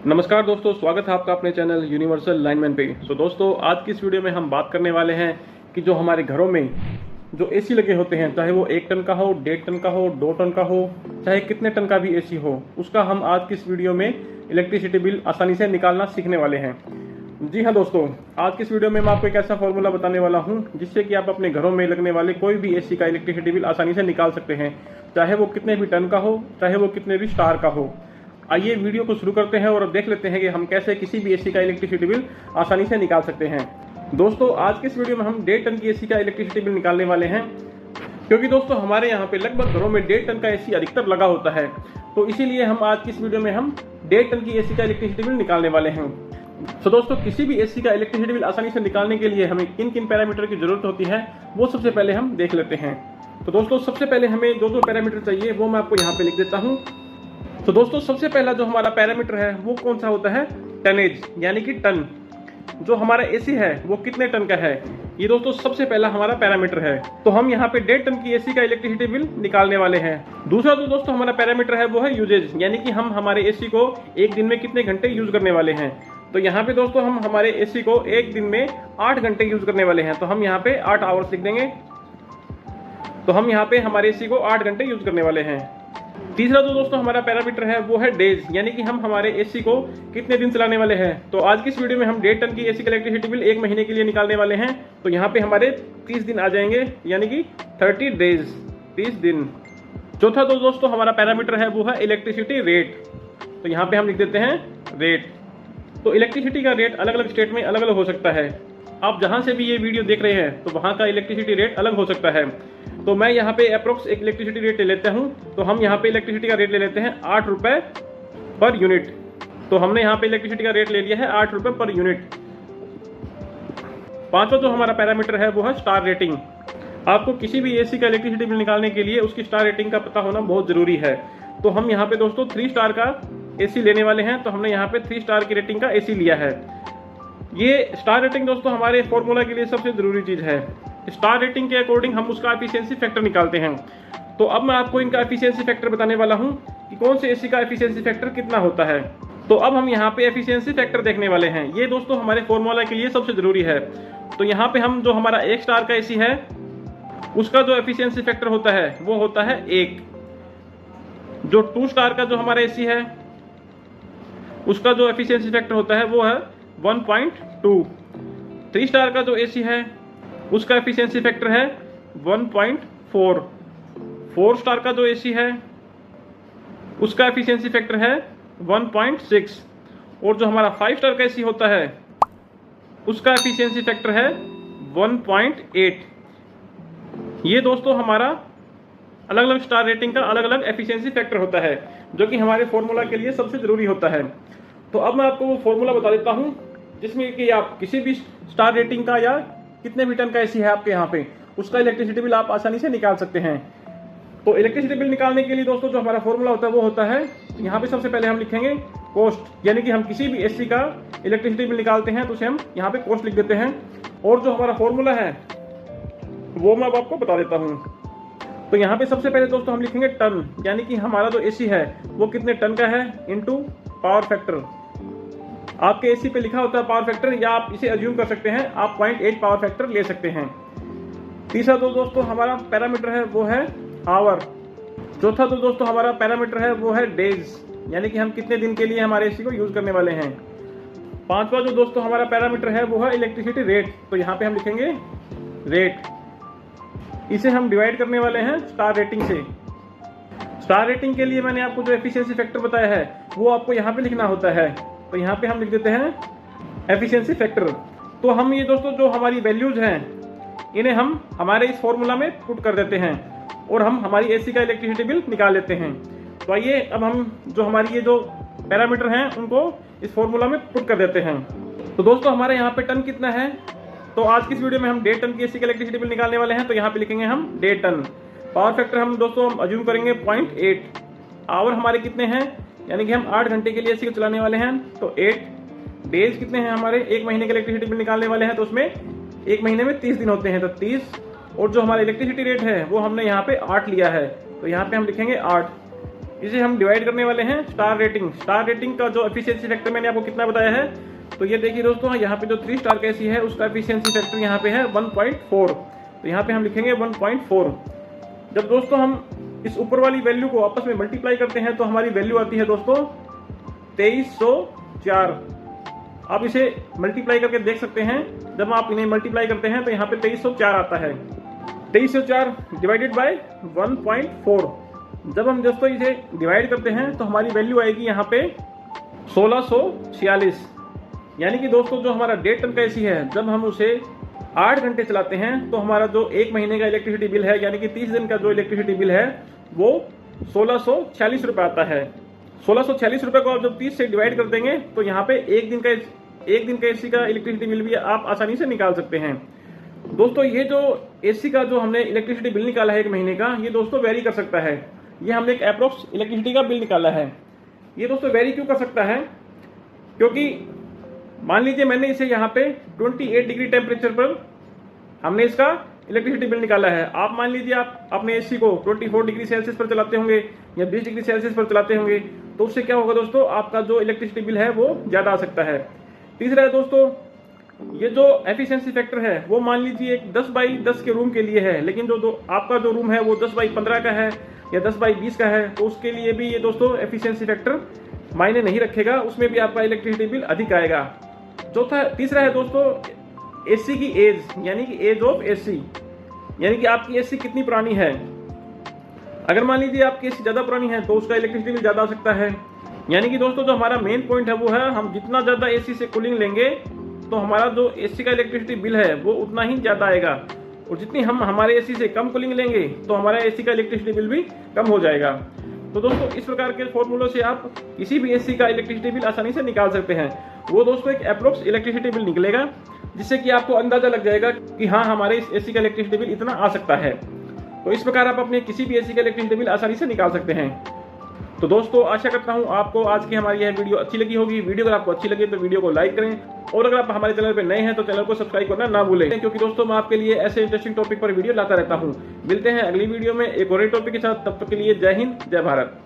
नमस्कार दोस्तों, स्वागत है आपका अपने चैनल यूनिवर्सल लाइनमैन पे। तो दोस्तों, आज की इस वीडियो में हम बात करने वाले हैं कि जो हमारे घरों में जो एसी लगे होते हैं, चाहे वो 1 टन का हो, 1.5 टन का हो, 2 टन का हो, चाहे कितने टन का भी एसी हो, उसका हम आज की इस वीडियो में इलेक्ट्रिसिटी बिल आसानी से निकालना सीखने वाले हैं। जी हाँ दोस्तों, आज की इस वीडियो में मैं आपको एक ऐसा फॉर्मूला बताने वाला हूँ जिससे कि आप अपने घरों में लगने वाले कोई भी एसी का इलेक्ट्रिसिटी बिल आसानी से निकाल सकते हैं, चाहे वो कितने भी टन का हो, चाहे वो कितने भी स्टार का हो। आइए वीडियो को शुरू करते हैं और अब देख लेते हैं कि हम कैसे किसी भी एसी का इलेक्ट्रिसिटी बिल आसानी से निकाल सकते हैं। दोस्तों, आज के इस वीडियो में हम 1.5 टन की एसी का इलेक्ट्रिसिटी बिल निकालने वाले हैं, क्योंकि दोस्तों हमारे यहाँ पे लगभग घरों में 1.5 टन का एसी अधिकतर लगा होता है। तो इसीलिए हम आज की इस वीडियो में हम 1.5 टन की एसी का इलेक्ट्रिसिटी बिल निकालने वाले हैं। तो दोस्तों, किसी भी एसी का इलेक्ट्रिसिटी बिल आसानी से निकालने के लिए हमें किन किन पैरामीटर की जरूरत होती है, वो सबसे पहले हम देख लेते हैं। तो दोस्तों, सबसे पहले हमें जो पैरामीटर चाहिए वो मैं आपको यहाँ पे लिख देता हूँ। तो दोस्तों, सबसे पहला जो हमारा पैरामीटर है वो कौन सा होता है? टनेज, यानी कि टन। जो हमारा एसी है वो कितने टन का है, ये दोस्तों सबसे पहला हमारा पैरामीटर है। तो हम यहाँ पे 1.5 टन की एसी का इलेक्ट्रिसिटी बिल निकालने वाले हैं। दूसरा जो दोस्तों हमारा पैरामीटर है वो है यूजेज, यानी कि हम हमारे एसी को एक दिन में कितने घंटे यूज करने वाले हैं। तो यहाँ पे दोस्तों हम हमारे एसी को एक दिन में 8 घंटे यूज करने वाले हैं, तो हम यहाँ पे 8 आवर्स लिख देंगे। तो हम यहाँ पे हमारे एसी को 8 घंटे यूज करने वाले हैं। तीसरा जो दोस्तों हमारा पैरामीटर है वो है डेज, यानी कि हम हमारे एसी को कितने दिन चलाने वाले हैं। तो आज की इस वीडियो में हम 1.5 टन की एसी का इलेक्ट्रिसिटी बिल 1 महीने के लिए निकालने वाले हैं। तो यहाँ पे हमारे 30 दिन आ जाएंगे, यानी कि 30 डेज, 30 दिन। चौथा जो दोस्तों हमारा पैरामीटर है वो है इलेक्ट्रिसिटी रेट। तो यहाँ पे हम लिख देते हैं रेट। तो इलेक्ट्रिसिटी का रेट अलग अलग स्टेट में अलग अलग हो सकता है। आप जहाँ से भी ये वीडियो देख रहे हैं तो वहाँ का इलेक्ट्रिसिटी रेट अलग हो सकता है। तो मैं यहाँ पे अप्रोक्स एक इलेक्ट्रिसिटी रेट ले लेता हूँ। तो हम यहाँ पे इलेक्ट्रिसिटी का रेट ले लेते हैं 8 रुपए पर यूनिट। तो हमने यहाँ पे इलेक्ट्रिसिटी का रेट ले लिया है 8 रुपए पर यूनिट। पांचवा जो हमारा पैरामीटर है वो है स्टार रेटिंग। आपको किसी भी एसी का इलेक्ट्रिसिटी बिल निकालने के लिए उसकी स्टार रेटिंग का पता होना बहुत जरूरी है। तो हम यहाँ पे दोस्तों 3 स्टार का एसी लेने वाले हैं। तो हमने यहाँ पे 3 स्टार की रेटिंग का एसी लिया है। ये स्टार रेटिंग दोस्तों हमारे फॉर्मूला के लिए सबसे जरूरी चीज है। स्टार रेटिंग के अकॉर्डिंग हम उसका एफिशिएंसी फैक्टर निकालते हैं। तो अब मैं आपको इनका एफिशिएंसी फैक्टर बताने वाला हूं कि कौन से एसी का एफिशिएंसी फैक्टर कितना होता है। तो अब हम यहाँ पे एफिशिएंसी फैक्टर देखने वाले हैं। ये दोस्तों हमारे फॉर्मूला के लिए सबसे जरूरी है। तो यहाँ पे हम जो हमारा 1 स्टार का एसी है उसका जो एफिशिएंसी फैक्टर होता है वो होता है 1। जो 2 स्टार का जो हमारा एसी है उसका जो एफिशिएंसी फैक्टर होता है वो है 1.2। 3 स्टार का जो एसी है उसका एफिशिएंसी फैक्टर है 1.4। 4 स्टार का जो एसी है उसका एफिशिएंसी फैक्टर है 1.6। और जो हमारा 5 स्टार का एसी होता है उसका एफिशिएंसी फैक्टर है 1.8। ये दोस्तों हमारा अलग अलग स्टार रेटिंग का अलग अलग एफिशिएंसी फैक्टर होता है, जो कि हमारे फॉर्मूला के लिए सबसे जरूरी होता है। तो अब मैं आपको वो फॉर्मूला बता देता हूं जिसमें कि आप किसी भी स्टार रेटिंग का या कितने भी टन का एसी है आपके यहाँ पे उसका इलेक्ट्रिसिटी बिल आप आसानी से निकाल सकते हैं। तो इलेक्ट्रिसिटी बिल निकालने के लिए दोस्तों जो हमारा फॉर्मूला होता है वो होता है, यहाँ पे सबसे पहले हम लिखेंगे कॉस्ट, यानी कि हम किसी भी एसी का इलेक्ट्रिसिटी बिल निकालते हैं तो उसे हम यहाँ पे कॉस्ट लिख देते हैं। और जो हमारा फॉर्मूला है वो मैं अब आपको बता देता हूँ। तो यहाँ पे सबसे पहले दोस्तों हम लिखेंगे टन, यानी कि हमारा जो एसी है वो कितने टन का है इनटू पावर फैक्टर। आपके एसी पे लिखा होता है पावर फैक्टर, या आप इसे अज्यूम कर सकते हैं, आप 0.8 पावर फैक्टर ले सकते हैं। तीसरा तो दोस्तों हमारा पैरामीटर है वो है आवर। चौथा तो दोस्तों हमारा पैरामीटर है वो है डेज, यानी कि हम कितने दिन के लिए हमारे एसी को यूज करने वाले हैं। पांचवा जो दोस्तों हमारा पैरामीटर है वो है इलेक्ट्रिसिटी रेट। तो यहाँ पे हम लिखेंगे रेट। इसे हम डिवाइड करने वाले हैं स्टार रेटिंग से। स्टार रेटिंग के लिए मैंने आपको जो एफिशिएंसी फैक्टर बताया है वो आपको यहाँ पे लिखना होता है। तो यहाँ पे हम लिख देते हैं एफिशिएंसी फैक्टर। तो हम ये दोस्तों जो हमारी वैल्यूज हैं इन्हें हम हमारे इस फॉर्मूला में पुट कर देते हैं और हम हमारी एसी का इलेक्ट्रिसिटी बिल निकाल लेते हैं। तो आइए अब हम जो हमारी ये जो पैरामीटर हैं उनको इस फॉर्मूला में पुट कर देते हैं। तो दोस्तों हमारे यहाँ पे टन कितना है, तो आज की इस वीडियो में हम 1.5 टन की एसी का इलेक्ट्रिसिटी बिल निकालने वाले हैं। तो यहाँ पे लिखेंगे हम 1.5 टन। पावर फैक्टर हम दोस्तों अज्यूम करेंगे 0.8। आवर हमारे कितने हैं, यानी कि हम 8 घंटे के लिए एसी को चलाने वाले हैं। तो 8 डेज कितने हैं हमारे, 1 महीने के इलेक्ट्रिसिटी बिल निकालने वाले हैं। तो उसमें 1 महीने में 30 दिन होते हैं, तो 30। और जो हमारा इलेक्ट्रिसिटी रेट है वो हमने यहाँ पे 8 लिया है। तो यहाँ पे हम लिखेंगे 8। इसे हम डिवाइड करने वाले हैं स्टार रेटिंग। स्टार रेटिंग का जो एफिशिएंसी फैक्टर मैंने आपको कितना बताया है, तो ये देखिए दोस्तों, यहाँ पे जो 3 स्टार का एसी है उसका एफिशिएंसी फैक्टर यहाँ पे है 1.4। तो यहाँ पे हम लिखेंगे 1.4। जब दोस्तों हम इस ऊपर वाली वैल्यू को आपस में मल्टीप्लाई करते हैं तो हमारी वैल्यू आती है दोस्तों 2304। आप इसे मल्टीप्लाई करके देख सकते हैं। जब आप इन्हें मल्टीप्लाई करते हैं तो यहाँ पे 2304 आता है। 2304 डिवाइडेड बाय 1.4। जब हम दोस्तों इसे डिवाइड करते हैं तो हमारी वैल्यू आएगी यहाँ पे 1646। यानी कि दोस्तों जो हमारा 1.5 टन का एसी है, जब हम उसे 8 घंटे चलाते हैं तो हमारा जो 1 महीने का इलेक्ट्रिसिटी बिल है, यानी कि 30 दिन का जो इलेक्ट्रिसिटी बिल है वो 1646 रुपये आता है। 1646 रुपये को आप जब 30 से डिवाइड कर देंगे तो यहाँ पे एक दिन का एसी का इलेक्ट्रिसिटी बिल भी आप आसानी से निकाल सकते हैं। दोस्तों ये जो एसी का जो हमने इलेक्ट्रिसिटी बिल निकाला है 1 महीने का, ये दोस्तों वेरी कर सकता है। ये हमने एक अप्रोक्स इलेक्ट्रिसिटी का बिल निकाला है। ये दोस्तों वेरी क्यों कर सकता है, क्योंकि मान लीजिए मैंने इसे यहाँ पे 28 डिग्री टेम्परेचर पर हमने इसका इलेक्ट्रिसिटी बिल निकाला है। आप मान लीजिए आप अपने एसी को 24 डिग्री सेल्सियस पर चलाते होंगे या 20 डिग्री सेल्सियस पर चलाते होंगे, तो उससे क्या होगा दोस्तों, आपका जो इलेक्ट्रिसिटी बिल है वो ज़्यादा आ सकता है। तीसरा है दोस्तों, ये जो एफिशिएंसी फैक्टर है वो मान लीजिए एक 10 बाई 10 के रूम के लिए है, लेकिन जो आपका जो रूम है वो 10 बाई 15 का है या 10 बाई 20 का है, तो उसके लिए भी ये दोस्तों एफिशिएंसी फैक्टर मायने नहीं रखेगा, उसमें भी आपका इलेक्ट्रिसिटी बिल अधिक आएगा। तीसरा है दोस्तों एसी की एज, यानी कि एज ऑफ एसी, यानी कि आपकी एसी कितनी पुरानी है। अगर मान लीजिए आपकी एसी ज़्यादा पुरानी है तो उसका इलेक्ट्रिसिटी बिल ज़्यादा आ सकता है। यानी कि दोस्तों जो हमारा मेन पॉइंट है वो है, हम जितना ज़्यादा एसी से कूलिंग लेंगे तो हमारा जो एसी का इलेक्ट्रिसिटी बिल है वो उतना ही ज़्यादा आएगा, और जितनी हम हमारे एसी से कम कूलिंग लेंगे तो हमारा एसी का इलेक्ट्रिसिटी बिल भी कम हो जाएगा। तो दोस्तों इस प्रकार के फॉर्मूलों से आप किसी भी एसी का इलेक्ट्रिसिटी बिल आसानी से निकाल सकते हैं। वो दोस्तों एक अप्रोक्स इलेक्ट्रिसिटी बिल निकलेगा, जिससे कि आपको अंदाजा लग जाएगा कि हाँ हमारे इस एसी का इलेक्ट्रिसिटी बिल इतना आ सकता है। तो इस प्रकार आप अपने किसी भी एसी का इलेक्ट्रिसिटी बिल आसानी से निकाल सकते हैं। तो दोस्तों आशा करता हूँ आपको आज की हमारी यह वीडियो अच्छी लगी होगी। वीडियो अगर आपको अच्छी लगे तो वीडियो को लाइक करें, और अगर आप हमारे चैनल पर नए हैं तो चैनल को सब्सक्राइब करना ना भूलें, क्योंकि दोस्तों मैं आपके लिए ऐसे इंटरेस्टिंग टॉपिक पर वीडियो लाता रहता हूँ। मिलते हैं अगली वीडियो में एक और टॉपिक के साथ, तब तक के लिए जय हिंद, जय भारत।